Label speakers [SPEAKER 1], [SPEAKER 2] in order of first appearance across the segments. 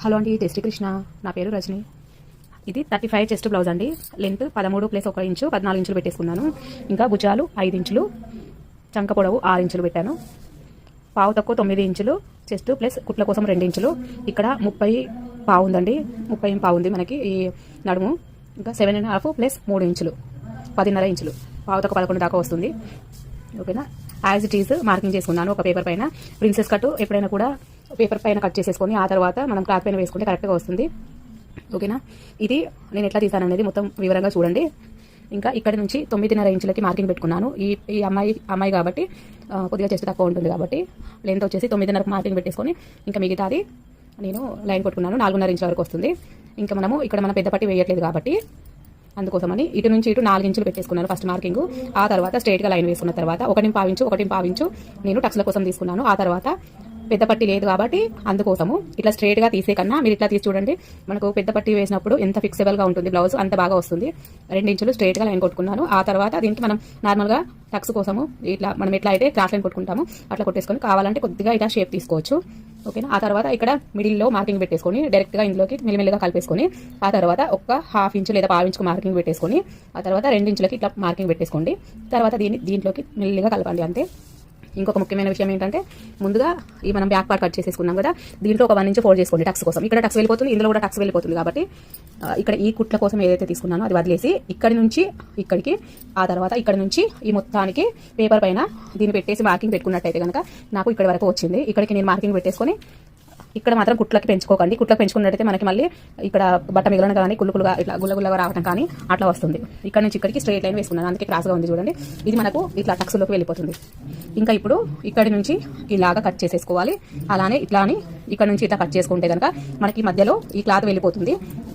[SPEAKER 1] Hello అండి, జై శ్రీకృష్ణ. నా పేరు రజని. ఇది 35 చెస్ట్ బ్లౌజ్ అండి. లెంత్ 13 + 1 ఇంచు 14 ఇంచులు పెట్టేసుకున్నాను. ఇంకా భుజాలు 5 ఇంచులు, చంక పొడవు 6 ఇంచులు పెట్టాను. పావు తక్కువ 9 ఇంచులు చెస్ట్ ప్లస్ కుట్ల కోసం 2 ఇంచులు. ఇక్కడ 30 పావు ఉందండి, 30 పావు ఉంది మనకి ఈ నడుము. ఇంకా 7.5 + 3 ఇంచులు 10.5 ఇంచులు, పావు తక్కువ 11 దాకా వస్తుంది. ఓకేనా. యాజ్ ఇట్ ఈజ్ మార్కింగ్ చేసుకున్నాను ఒక పేపర్ పైన. ప్రిన్సెస్ కట్ ఎప్పుడైనా కూడా పేపర్ పైన కట్ చేసేసుకొని ఆ తర్వాత మనం క్లాత్ పైన వేసుకుంటే కరెక్ట్గా వస్తుంది. ఓకేనా. ఇది నేను ఎట్లా తీసాననేది మొత్తం వివరంగా చూడండి. ఇంకా ఇక్కడ నుంచి 9.5 ఇంచులకి మార్కింగ్ పెట్టుకున్నాను. ఈ అమ్మాయి కాబట్టి కొద్దిగా చెస్ట్ తక్కువ ఉంటుంది కాబట్టి లెంత్ వచ్చేసి 9.5 మార్కింగ్ పెట్టేసుకొని ఇంకా మిగతాది నేను లైన్ కొట్టుకున్నాను. 4.5 ఇంచుల వరకు వస్తుంది. ఇంకా మనము ఇక్కడ మన పెద్ద పట్టి వేయట్లేదు కాబట్టి అందుకోసమని ఇటు నుంచి ఇటు 4 ఇంచులు పెట్టేసుకున్నాను ఫస్ట్ మార్కింగ్. ఆ తర్వాత స్ట్రైట్గా లైన్ వేసుకున్న తర్వాత 1.5 ఇంచు నేను టక్స్ల కోసం తీసుకున్నాను. ఆ తర్వాత పెద్ద పట్టి లేదు కాబట్టి అందుకోసము ఇట్లా స్ట్రైట్గా తీసే కన్నా మీరు ఇట్లా తీసి చూడండి. మనకు పెద్ద పట్టి వేసినప్పుడు ఎంత ఫిక్సిబుల్గా ఉంటుంది బ్లౌజ్, అంత బాగా వస్తుంది. 2 ఇంచులు స్ట్రైట్గా లైన్ కొట్టుకున్నాను. ఆ తర్వాత దీనికి మనం నార్మల్గా టక్స్ కోసము ఇట్లా మనం ఎట్లా అయితే క్రాస్ లైన్ కొట్టుకుంటామో అట్లా కొట్టేసుకొని కావాలంటే కొద్దిగా ఇట్లా షేప్ తీసుకోవచ్చు. ఓకేనా. ఆ తర్వాత ఇక్కడ మిడిల్లో మార్కింగ్ పెట్టేసుకొని డైరెక్ట్గా ఇందులోకి మెల్లిమెల్లిగా కలిపేసుకొని ఆ తర్వాత ఒక 1/2 ఇంచు లేదా 1/4 ఇంచుకు మార్కింగ్ పెట్టేసుకొని ఆ తర్వాత 2 ఇంచులకి ఇట్లా మార్కింగ్ పెట్టేసుకోండి. తర్వాత దీంట్లోకి మెల్లిగా కలపండి అంతే. ఇంకొక ముఖ్యమైన విషయం ఏంటంటే ముందుగా ఈ మనం బ్యాక్ పార్ట్ కట్ చేసేసుకున్నాం కదా, దీంట్లో ఒక 1 ఇంచు ఫోల్డ్ చేసుకోండి టక్స్ కోసం. ఇక్కడ టక్స్ వెళ్ళిపోతుంది, ఇందులో కూడా టక్స్ వెళ్ళిపోతుంది కాబట్టి ఇక్కడ ఈ కుట్ల కోసం ఏదైతే తీసుకున్నానో అది వదిలేసి ఇక్కడి నుంచి ఇక్కడికి ఆ తర్వాత ఇక్కడ నుంచి ఈ మొత్తానికి పేపర్ పైన దీన్ని పెట్టేసి మార్కింగ్ పెట్టుకున్నట్టయితే కనుక నాకు ఇక్కడ వరకు వచ్చింది. ఇక్కడికి నేను మార్కింగ్ పెట్టేసుకొని ఇక్కడ మాత్రం కుట్లకి పెంచుకోకండి. కుట్లకి పెంచుకున్నట్టయితే మనకి మళ్ళీ ఇక్కడ బట్ట మిగలన కానీ కుళ్ళుగా ఇట్లా గుల్లగుల్లగా రావడం కానీ అట్లా వస్తుంది. ఇక్కడ నుంచి ఇక్కడికి స్ట్రైట్ లైన్ వేసుకున్నాను, అందుకే క్రాస్గా ఉంది చూడండి. ఇది మనకు ఇట్లా టక్స్లోకి వెళ్ళిపోతుంది. ఇంకా ఇప్పుడు ఇక్కడి నుంచి ఇలాగా కట్ చేసేసుకోవాలి. అలానే ఇట్లా అని ఇక్కడ నుంచి ఇట్లా కట్ చేసుకుంటే కనుక మనకి మధ్యలో ఈ క్లాత్ వెళ్ళిపోతుంది.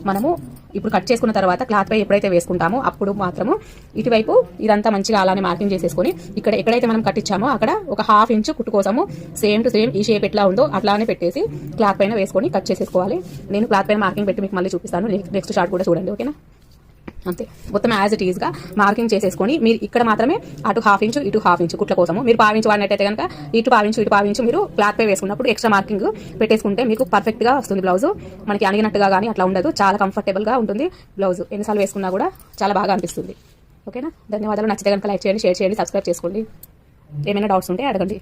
[SPEAKER 1] మనము ఇప్పుడు కట్ చేసుకున్న తర్వాత క్లాత్ పై ఎప్పుడైతే వేసుకుంటామో అప్పుడు మాత్రము ఇటువైపు ఇదంతా మంచిగా అలానే మార్కింగ్ చేసేసుకొని ఇక్కడ ఎక్కడైతే మనం కట్టించామో అక్కడ ఒక 1/2 ఇంచు కుట్టు కోసము సేమ్ టు సేమ్ ఈ షేప్ ఎట్లా ఉందో అట్లానే పెట్టేసి క్లాత్ పైన వేసుకొని కట్ చేసేసుకోవాలి. నేను క్లాత్ పైన మార్కింగ్ పెట్టి మీకు మళ్ళీ చూపిస్తాను. నెక్స్ట్ షార్ట్ కూడా చూడండి. ఓకేనా. అంతే, మొత్తం యాజ్ ఇట్ ఈజ్గా మార్కింగ్ చేసేసుకొని మీరు ఇక్కడ మాత్రమే అటు 1/2 ఇంచు ఇటు 1/2 ఇంచు కుట్ల కోసము మీరు 1/4 ఇంచు వాడినట్టయితే కనుక ఇటు 1/4 ఇంచు మీరు క్లాత్ పై వేసుకున్నప్పుడు ఎక్స్ట్రా మార్కింగ్ పెట్టేసుకుంటే మీకు పర్ఫెక్ట్గా వస్తుంది. బ్లౌజ్ మనకి అణిగినట్టుగా కానీ అట్లా ఉండదు, చాలా కంఫర్టబుల్గా ఉంటుంది బ్లౌజ్. ఎన్నిసార్లు వేసుకున్నా కూడా చాలా బాగా అనిపిస్తుంది. ఓకేనా. ధన్యవాదాలు. నచ్చితే కనుక లైక్ చేయండి, షేర్ చేయండి, సబ్స్క్రైబ్ చేసుకోండి. ఏమైనా డౌట్స్ ఉంటే అడగండి.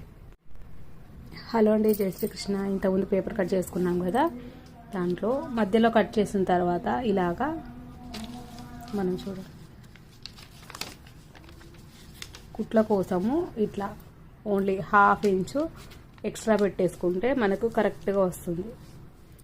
[SPEAKER 1] హలో అండి, జై శ్రీకృష్ణ. ఇంతకుముందు పేపర్ కట్ చేసుకున్నాం కదా, దాంట్లో మధ్యలో కట్ చేసిన తర్వాత ఇలాగా మనం చూడండి కుట్ల కోసము ఇట్లా ఓన్లీ 1/2 ఇంచు ఎక్స్ట్రా పెట్టేసుకుంటే మనకు కరెక్ట్గా వస్తుంది.